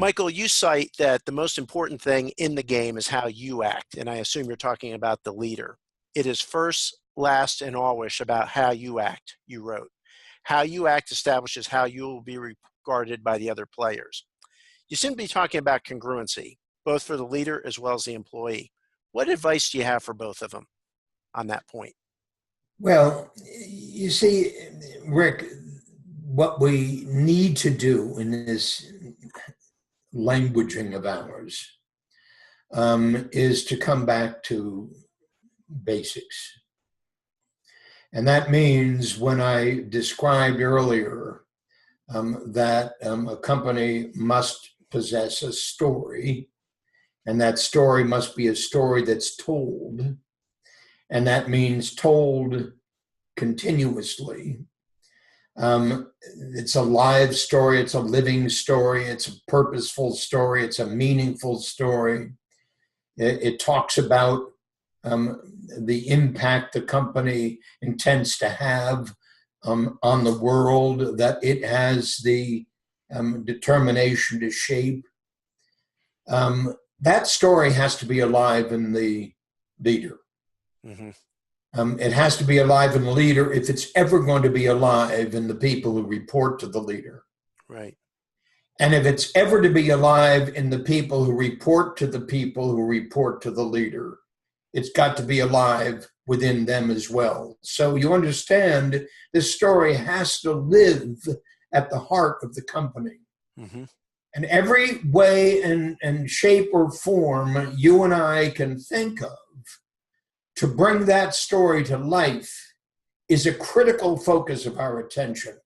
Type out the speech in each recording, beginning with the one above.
Michael, you cite that the most important thing in the game is how you act, and I assume you're talking about the leader. It is first, last, and always about how you act, you wrote. How you act establishes how you will be regarded by the other players. You seem to be talking about congruency, both for the leader as well as the employee. What advice do you have for both of them on that point? Well, you see, Rick, what we need to do in this languaging of ours is to come back to basics. And that means when I described earlier that a company must possess a story, and that story must be a story that's told, and that means told continuously. It's a live story, it's a living story, it's a purposeful story, it's a meaningful story. It talks about the impact the company intends to have on the world, that it has the determination to shape. That story has to be alive in the leader. Mm-hmm. It has to be alive in the leader if it's ever going to be alive in the people who report to the leader. Right. And if it's ever to be alive in the people who report to the people who report to the leader, it's got to be alive within them as well. So you understand, this story has to live at the heart of the company. Mm-hmm. And every way and shape or form you and I can think of to bring that story to life is a critical focus of our attention.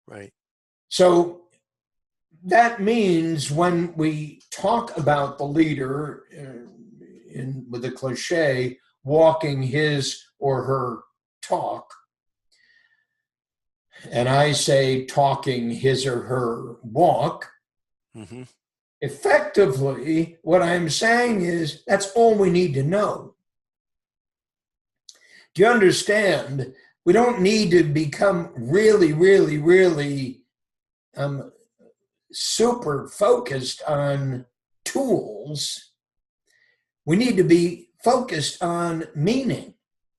Right. So that means when we talk about the leader with a cliche, walking his or her talk, and I say talking his or her walk, mm-hmm. Effectively, what I'm saying is that's all we need to know. Do you understand? We don't need to become really, really, really super focused on tools. We need to be focused on meaning.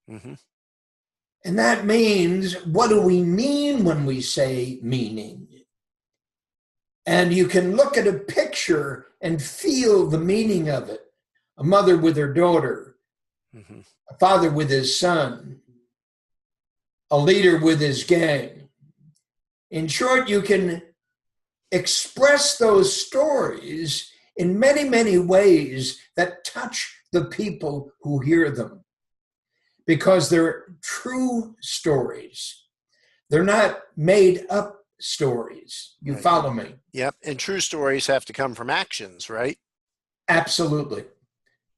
Mm-hmm. And that means, what do we mean when we say meaning? And you can look at a picture and feel the meaning of it. A mother with her daughter, mm-hmm. a father with his son, a leader with his gang. In short, you can express those stories in many, many ways that touch the people who hear them, because they're true stories. They're not made up stories. You right. Follow me? Yep. And true stories have to come from actions, right? Absolutely.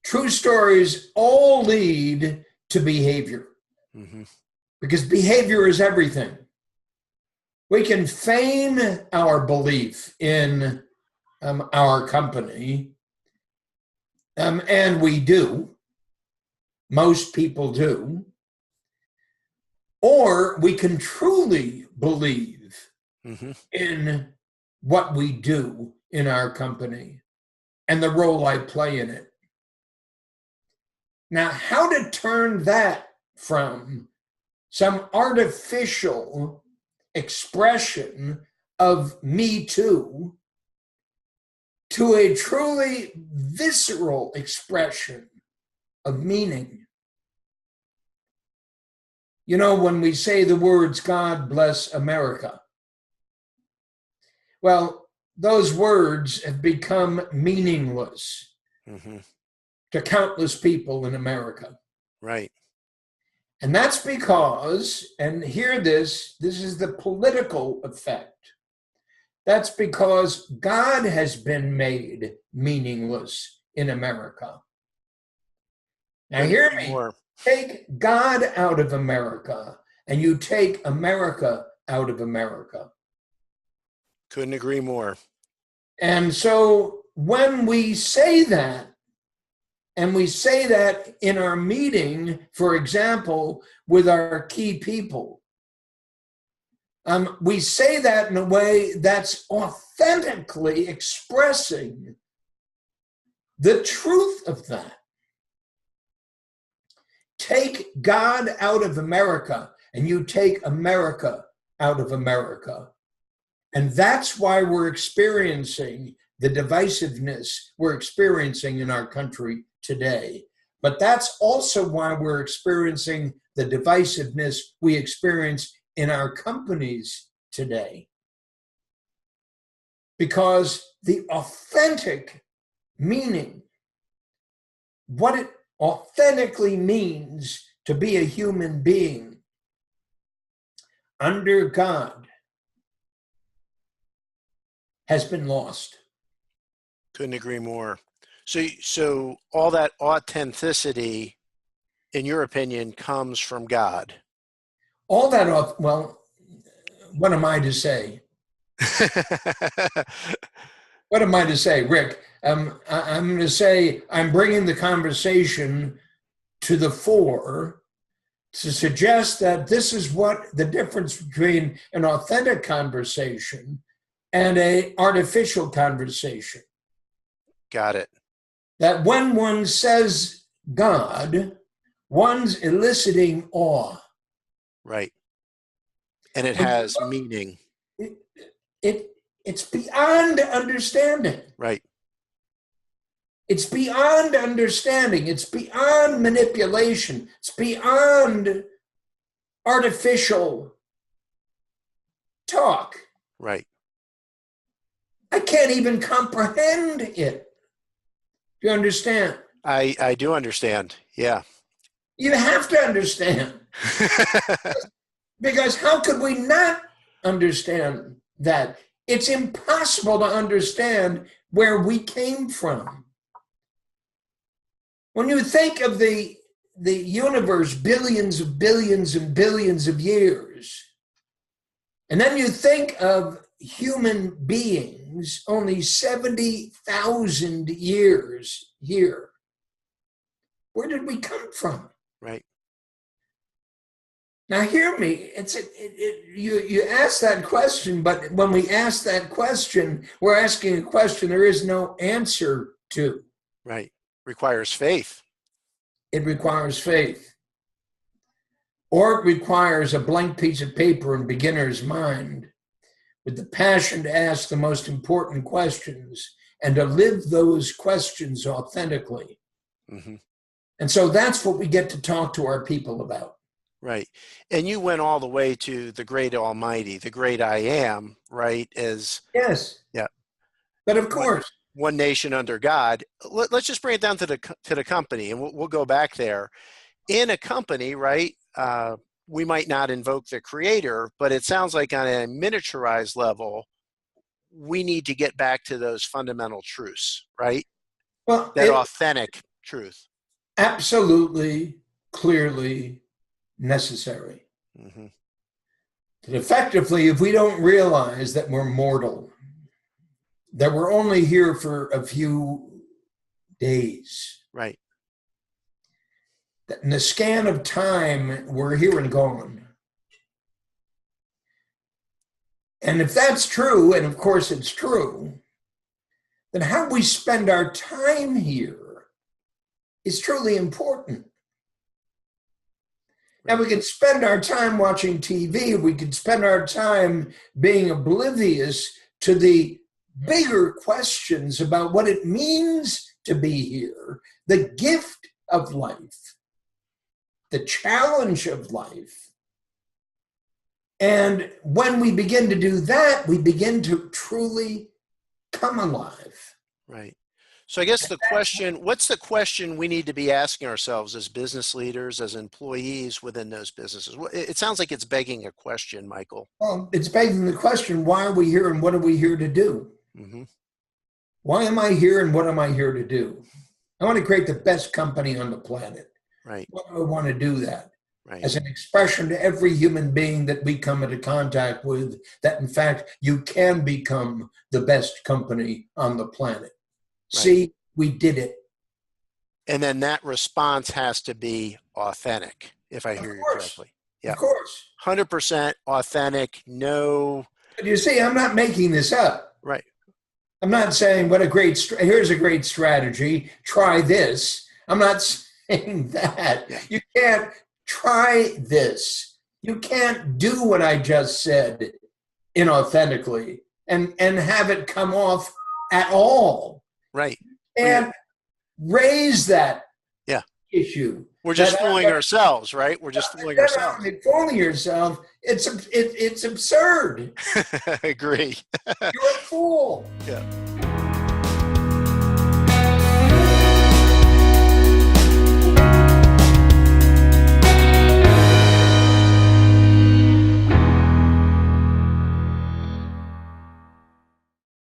True stories all lead to behavior, mm-hmm. because behavior is everything. We can feign our belief in our company, and we do. Most people do. Or we can truly believe mm-hmm. in what we do in our company and the role I play in it. Now, how to turn that from some artificial expression of me too to a truly visceral expression of meaning. You know, when we say the words, God bless America, well, those words have become meaningless mm-hmm. to countless people in America. Right. And that's because, and hear this is the political effect. That's because God has been made meaningless in America. Now hear me. Take God out of America, and you take America out of America. Couldn't agree more. And so when we say that, and we say that in our meeting, for example, with our key people, We say that in a way that's authentically expressing the truth of that. Take God out of America, and you take America out of America. And that's why we're experiencing the divisiveness we're experiencing in our country today. But that's also why we're experiencing the divisiveness we experience in our companies today. Because the authentic meaning, what it authentically means to be a human being under God, has been lost. Couldn't agree more. So all that authenticity, in your opinion, comes from God. All that, well, what am I to say? What am I to say, Rick? I'm going to say I'm bringing the conversation to the fore to suggest that this is what the difference between an authentic conversation and an artificial conversation. Got it. That when one says God, one's eliciting awe. Right. And it has meaning. It's beyond understanding. Right. It's beyond understanding. It's beyond manipulation. It's beyond artificial talk. Right. I can't even comprehend it. Do you understand? I do understand. Yeah. You have to understand. Because how could we not understand that? It's impossible to understand where we came from. When you think of the universe, billions and billions of years, and then you think of human beings only 70,000 years here, where did we come from? Right. Now, hear me. You ask that question, but when we ask that question, we're asking a question there is no answer to. Right. Requires faith. It requires faith. Or it requires a blank piece of paper in beginner's mind with the passion to ask the most important questions and to live those questions authentically. Mm-hmm. And so that's what we get to talk to our people about. Right. And you went all the way to the great Almighty, the great I am, right? As yes. Yeah. But of course. One nation under God. Let's just bring it down to the company, and we'll go back there. In a company, right, we might not invoke the creator, but it sounds like on a miniaturized level, we need to get back to those fundamental truths, right? Well, that authentic truth. Absolutely, clearly necessary. Mm-hmm. But effectively, if we don't realize that we're mortal, that we're only here for a few days. Right. In the scan of time, we're here and gone. And if that's true, and of course it's true, then how we spend our time here is truly important. Now, we could spend our time watching TV, we could spend our time being oblivious to the bigger questions about what it means to be here, the gift of life, the challenge of life. And when we begin to do that, we begin to truly come alive. Right. So I guess what's the question we need to be asking ourselves as business leaders, as employees within those businesses? It sounds like it's begging a question, Michael. Well, it's begging the question, why are we here and what are we here to do? Mm-hmm. Why am I here and what am I here to do? I want to create the best company on the planet. Right. Why do I want to do that? Right. As an expression to every human being that we come into contact with, that in fact, you can become the best company on the planet. Right. See, we did it. And then that response has to be authentic, if I hear you correctly. Yeah. Of course. 100% authentic. No. But you see, I'm not making this up. Right. I'm not saying here's a great strategy. Try this. I'm not saying that. Yeah. You can't try this. You can't do what I just said inauthentically and have it come off at all. Right. And raise that issue. We're just fooling ourselves, right? We're just fooling ourselves. Fooling yourself. It's absurd. I agree. You're a fool. Yeah.